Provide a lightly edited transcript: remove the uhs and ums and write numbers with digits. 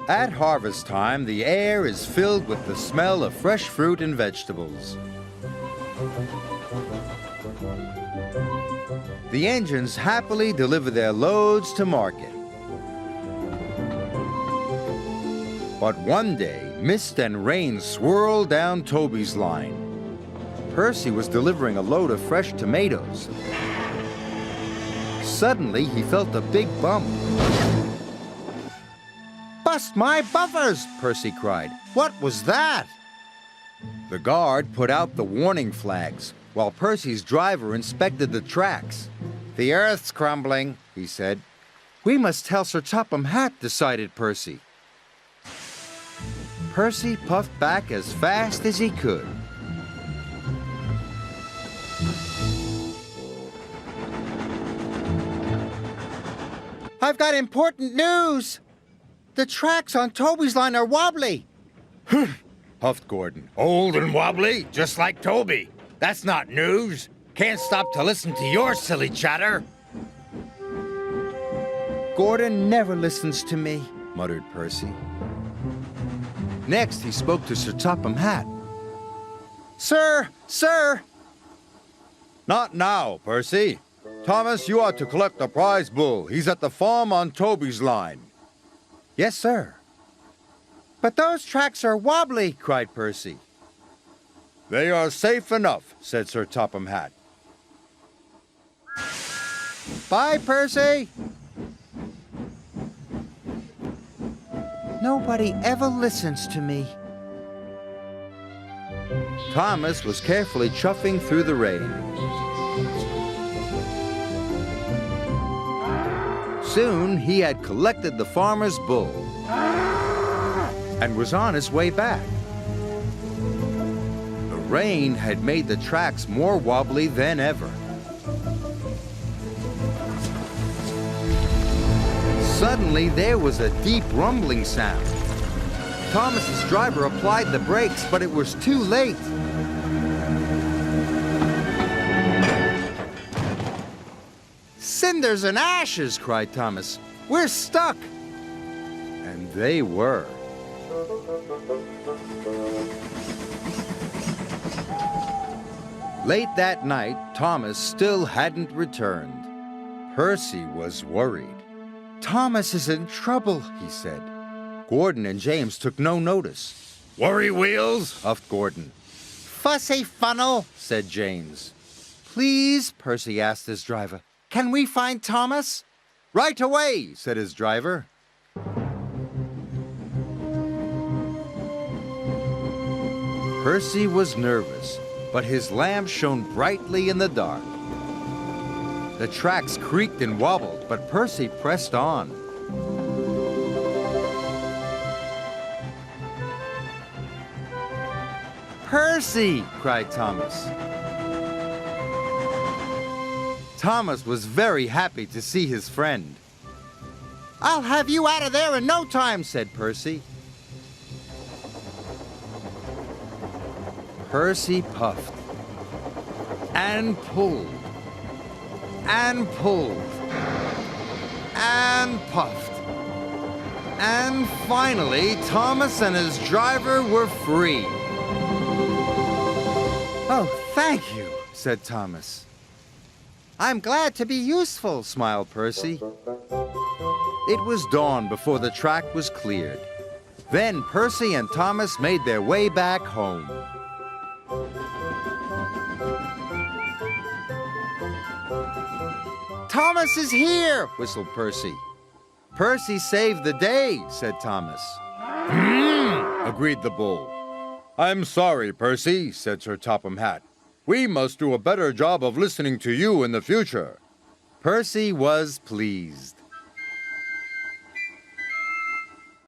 At harvest time, the air is filled with the smell of fresh fruit and vegetables. The engines happily deliver their loads to market. But one day, mist and rain swirled down Toby's line. Percy was delivering a load of fresh tomatoes. Suddenly, he felt a big bump. "Bust my buffers!" Percy cried. "What was that?" The guard put out the warning flags, while Percy's driver inspected the tracks. "The earth's crumbling," he said. "We must tell Sir Topham Hatt," decided Percy. Percy puffed back as fast as he could. "I've got important news! The tracks on Toby's line are wobbly." Huffed Gordon. "Old and wobbly, just like Toby. That's not news. Can't stop to listen to your silly chatter." "Gordon never listens to me," muttered Percy. Next, he spoke to Sir Topham Hatt. "Sir! Sir!" "Not now, Percy. Thomas, you are to collect the prize bull. He's at the farm on Toby's line." "Yes, sir." "But those tracks are wobbly," cried Percy. "They are safe enough," said Sir Topham Hatt. "Bye, Percy." "Nobody ever listens to me." Thomas was carefully chuffing through the rain. Soon he had collected the farmer's bull and was on his way back. The rain had made the tracks more wobbly than ever. Suddenly, there was a deep rumbling sound. Thomas's driver applied the brakes, but it was too late. "Cinders and ashes!" cried Thomas. "We're stuck!" And they were. Late that night, Thomas still hadn't returned. Percy was worried. "Thomas is in trouble," he said. Gordon and James took no notice. "Worry wheels," huffed Gordon. "Fussy funnel," said James. "Please," Percy asked his driver, "can we find Thomas?" "Right away," said his driver. Percy was nervous, but his lamp shone brightly in the dark. The tracks creaked and wobbled, but Percy pressed on. "Percy!" cried Thomas. Thomas was very happy to see his friend. "I'll have you out of there in no time," said Percy. Percy puffed and pulled and pulled and puffed. And finally, Thomas and his driver were free. "Oh, thank you," said Thomas. "I'm glad to be useful," smiled Percy. It was dawn before the track was cleared. Then Percy and Thomas made their way back home. "Thomas is here," whistled Percy. "Percy saved the day," said Thomas. Agreed the bull. "I'm sorry, Percy," said Sir Topham Hatt. "We must do a better job of listening to you in the future." Percy was pleased.